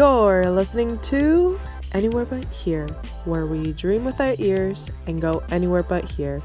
You're listening to Anywhere But Here, where we dream with our ears and go anywhere but here.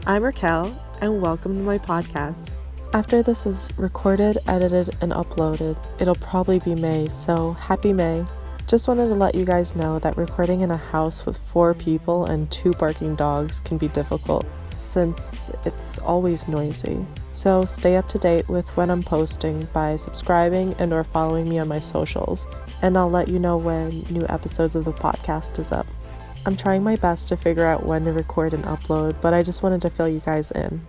I'm Raquel, and welcome to my podcast. After this is recorded, edited, and uploaded, it'll probably be May, so happy May. Just wanted to let you guys know that recording in a house with 4 people and 2 barking dogs can be difficult, since it's always noisy. So stay up to date with when I'm posting by subscribing and or following me on my socials, and I'll let you know when new episodes of the podcast is up. I'm trying my best to figure out when to record and upload, but I just wanted to fill you guys in.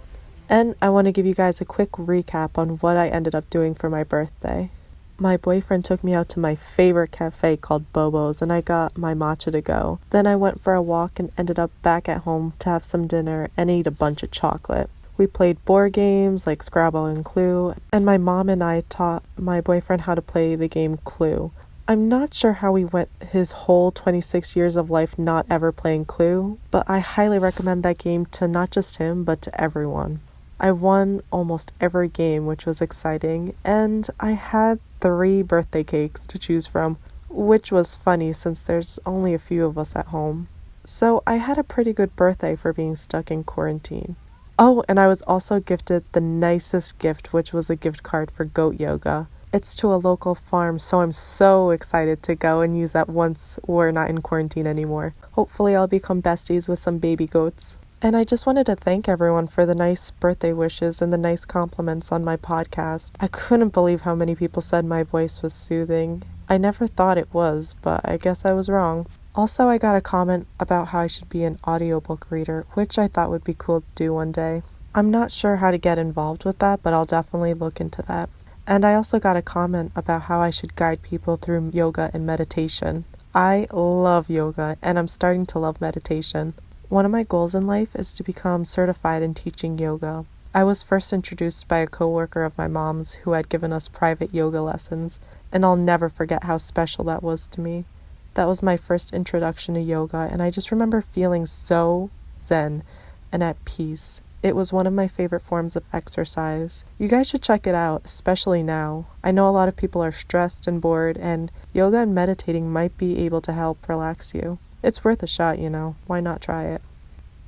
And I want to give you guys a quick recap on what I ended up doing for my birthday. My boyfriend took me out to my favorite cafe called Bobo's, and I got my matcha to go. Then I went for a walk and ended up back at home to have some dinner and eat a bunch of chocolate. We played board games like Scrabble and Clue, and my mom and I taught my boyfriend how to play the game Clue. I'm not sure how he went his whole 26 years of life not ever playing Clue, but I highly recommend that game to not just him, but to everyone. I won almost every game, which was exciting, and I had 3 birthday cakes to choose from, which was funny since there's only a few of us at home. So I had a pretty good birthday for being stuck in quarantine. Oh, and I was also gifted the nicest gift, which was a gift card for goat yoga. It's to a local farm, so I'm so excited to go and use that once we're not in quarantine anymore. Hopefully I'll become besties with some baby goats. And I just wanted to thank everyone for the nice birthday wishes and the nice compliments on my podcast. I couldn't believe how many people said my voice was soothing. I never thought it was, but I guess I was wrong. Also, I got a comment about how I should be an audiobook reader, which I thought would be cool to do one day. I'm not sure how to get involved with that, but I'll definitely look into that. And I also got a comment about how I should guide people through yoga and meditation. I love yoga, and I'm starting to love meditation. One of my goals in life is to become certified in teaching yoga. I was first introduced by a coworker of my mom's who had given us private yoga lessons, and I'll never forget how special that was to me. That was my first introduction to yoga, and I just remember feeling so zen and at peace. It was one of my favorite forms of exercise. You guys should check it out, especially now. I know a lot of people are stressed and bored, and yoga and meditating might be able to help relax you. It's worth a shot, you know. Why not try it?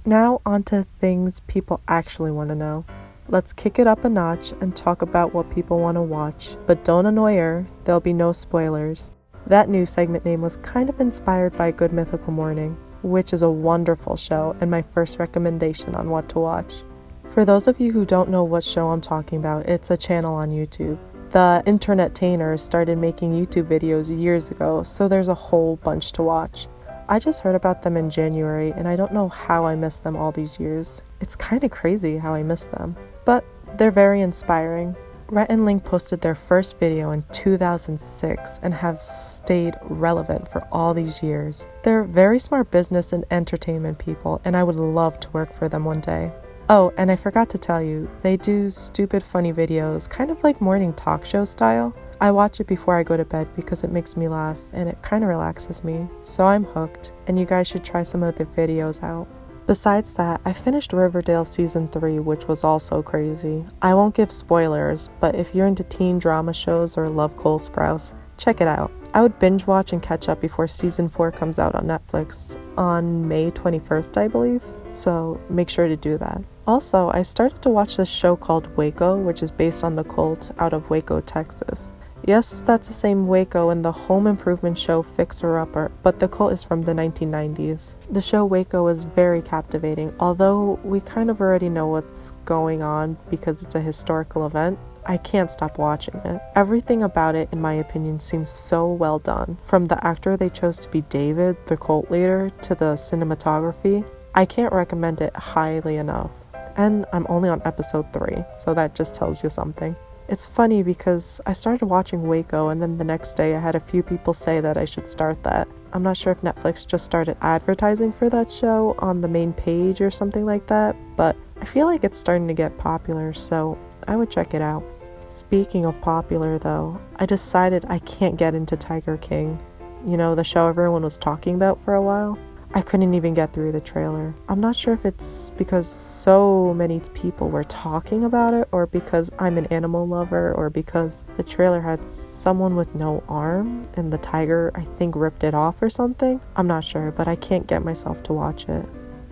Now on to things people actually want to know. Let's kick it up a notch and talk about what people want to watch. But don't annoy her, there'll be no spoilers. That new segment name was kind of inspired by Good Mythical Morning, which is a wonderful show and my first recommendation on what to watch. For those of you who don't know what show I'm talking about, it's a channel on YouTube. The internet-tainers started making YouTube videos years ago, so there's a whole bunch to watch. I just heard about them in January, and I don't know how I missed them all these years. It's kind of crazy how I missed them, but they're very inspiring. Rhett and Link posted their first video in 2006 and have stayed relevant for all these years. They're very smart business and entertainment people, and I would love to work for them one day. Oh, and I forgot to tell you, they do stupid funny videos, kind of like morning talk show style. I watch it before I go to bed because it makes me laugh and it kind of relaxes me, so I'm hooked, and you guys should try some of their videos out. Besides that, I finished Riverdale Season 3, which was also crazy. I won't give spoilers, but if you're into teen drama shows or love Cole Sprouse, check it out. I would binge watch and catch up before Season 4 comes out on Netflix on May 21st, I believe, so make sure to do that. Also, I started to watch this show called Waco, which is based on the cult out of Waco, Texas. Yes, that's the same Waco in the home improvement show Fixer Upper, but the cult is from the 1990s. The show Waco is very captivating, although we kind of already know what's going on because it's a historical event. I can't stop watching it. Everything about it, in my opinion, seems so well done. From the actor they chose to be David, the cult leader, to the cinematography. I can't recommend it highly enough. And I'm only on episode 3, so that just tells you something. It's funny because I started watching Waco and then the next day I had a few people say that I should start that. I'm not sure if Netflix just started advertising for that show on the main page or something like that, but I feel like it's starting to get popular, so I would check it out. Speaking of popular though, I decided I can't get into Tiger King. You know, the show everyone was talking about for a while. I couldn't even get through the trailer. I'm not sure if it's because so many people were talking about it, or because I'm an animal lover, or because the trailer had someone with no arm and the tiger, I think, ripped it off or something. I'm not sure, but I can't get myself to watch it.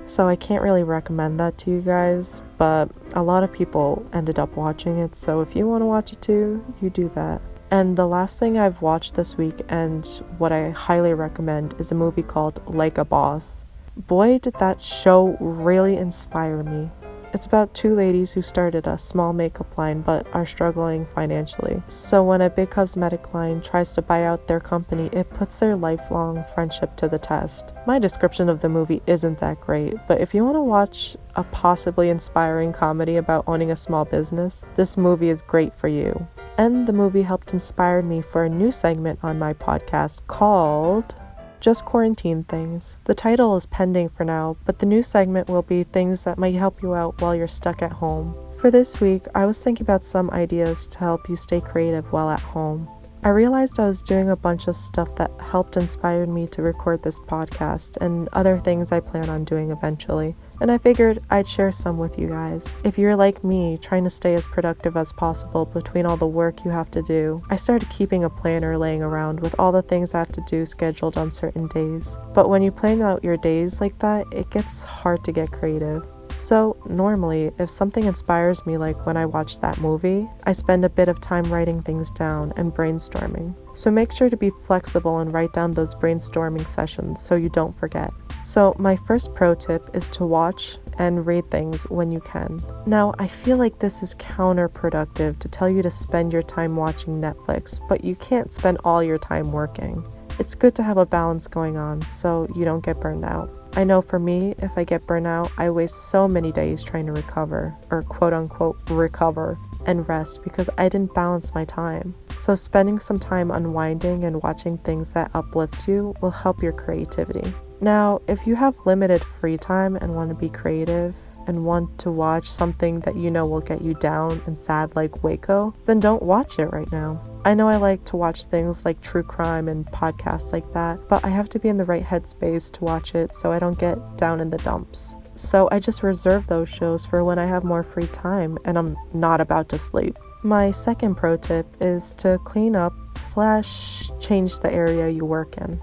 So I can't really recommend that to you guys, but a lot of people ended up watching it, so if you want to watch it too, you do that. And the last thing I've watched this week, and what I highly recommend, is a movie called Like a Boss. Boy, did that show really inspire me. It's about two ladies who started a small makeup line but are struggling financially. So when a big cosmetic line tries to buy out their company, it puts their lifelong friendship to the test. My description of the movie isn't that great, but if you want to watch a possibly inspiring comedy about owning a small business, this movie is great for you. And the movie helped inspire me for a new segment on my podcast called Just Quarantine Things. The title is pending for now, but the new segment will be things that might help you out while you're stuck at home. For this week, I was thinking about some ideas to help you stay creative while at home. I realized I was doing a bunch of stuff that helped inspire me to record this podcast and other things I plan on doing eventually, and I figured I'd share some with you guys. If you're like me, trying to stay as productive as possible between all the work you have to do, I started keeping a planner laying around with all the things I have to do scheduled on certain days. But when you plan out your days like that, it gets hard to get creative. So normally, if something inspires me, like when I watch that movie, I spend a bit of time writing things down and brainstorming. So make sure to be flexible and write down those brainstorming sessions so you don't forget. So my first pro tip is to watch and read things when you can. Now, I feel like this is counterproductive to tell you to spend your time watching Netflix, but you can't spend all your time working. It's good to have a balance going on so you don't get burned out. I know for me, if I get burnt out, I waste so many days trying to recover, or quote unquote recover, and rest because I didn't balance my time. So spending some time unwinding and watching things that uplift you will help your creativity. Now, if you have limited free time and want to be creative, and want to watch something that you know will get you down and sad like Waco, then don't watch it right now. I know I like to watch things like true crime and podcasts like that, but I have to be in the right headspace to watch it so I don't get down in the dumps. So I just reserve those shows for when I have more free time and I'm not about to sleep. My second pro tip is to clean up / change the area you work in.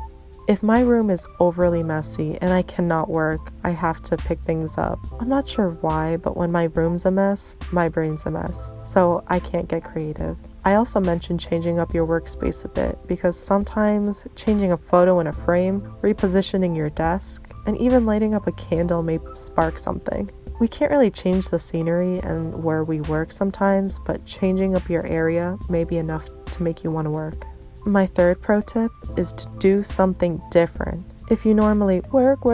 If my room is overly messy and I cannot work, I have to pick things up. I'm not sure why, but when my room's a mess, my brain's a mess, so I can't get creative. I also mentioned changing up your workspace a bit because sometimes changing a photo in a frame, repositioning your desk, and even lighting up a candle may spark something. We can't really change the scenery and where we work sometimes, but changing up your area may be enough to make you want to work. My third pro tip is to do something different. If you normally work,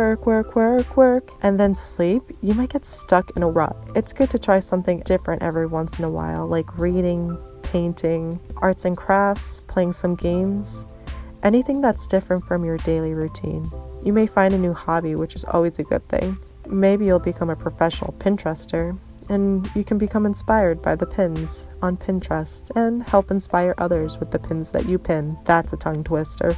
and then sleep, you might get stuck in a rut. It's good to try something different every once in a while, like reading, painting, arts and crafts, playing some games, anything that's different from your daily routine. You may find a new hobby, which is always a good thing. Maybe you'll become a professional Pinterester, and you can become inspired by the pins on Pinterest and help inspire others with the pins that you pin. That's a tongue twister.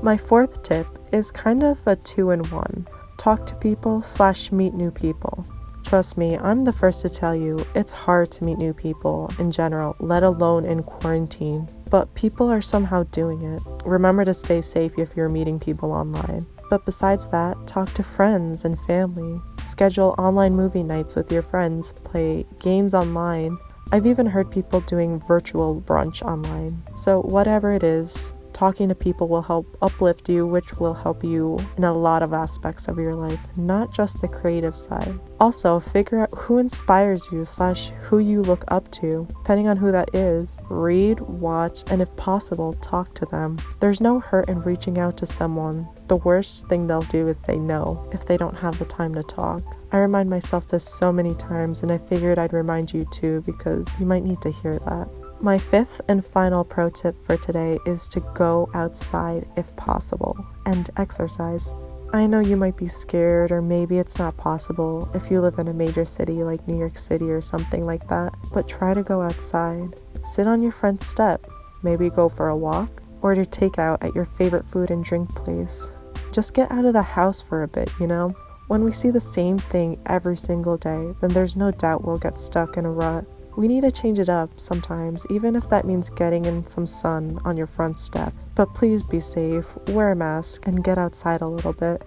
My fourth tip is kind of a 2-in-1. Talk to people / meet new people. Trust me, I'm the first to tell you, it's hard to meet new people in general, let alone in quarantine. But people are somehow doing it. Remember to stay safe if you're meeting people online. But besides that, talk to friends and family. Schedule online movie nights with your friends. Play games online. I've even heard people doing virtual brunch online. So whatever it is, talking to people will help uplift you, which will help you in a lot of aspects of your life, not just the creative side. Also, figure out who inspires you / who you look up to. Depending on who that is, read, watch, and if possible, talk to them. There's no hurt in reaching out to someone. The worst thing they'll do is say no if they don't have the time to talk. I remind myself this so many times, and I figured I'd remind you too because you might need to hear that. My fifth and final pro tip for today is to go outside if possible and exercise. I know you might be scared, or maybe it's not possible if you live in a major city like New York City or something like that, but try to go outside. Sit on your front step, maybe go for a walk, order takeout at your favorite food and drink place. Just get out of the house for a bit, you know? When we see the same thing every single day, then there's no doubt we'll get stuck in a rut. We need to change it up sometimes, even if that means getting in some sun on your front step. But please be safe, wear a mask, and get outside a little bit.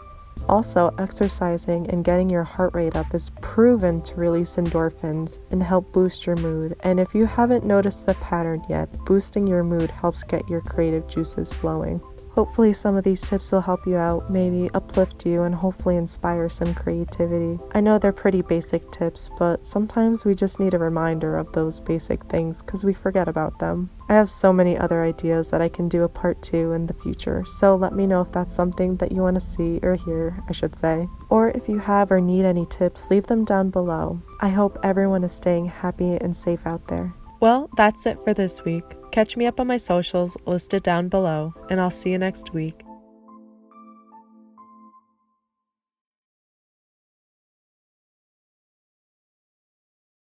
Also, exercising and getting your heart rate up is proven to release endorphins and help boost your mood. And if you haven't noticed the pattern yet, boosting your mood helps get your creative juices flowing. Hopefully some of these tips will help you out, maybe uplift you, and hopefully inspire some creativity. I know they're pretty basic tips, but sometimes we just need a reminder of those basic things because we forget about them. I have so many other ideas that I can do a part 2 in the future, so let me know if that's something that you want to see or hear, I should say. Or if you have or need any tips, leave them down below. I hope everyone is staying happy and safe out there. Well, that's it for this week. Catch me up on my socials listed down below, and I'll see you next week.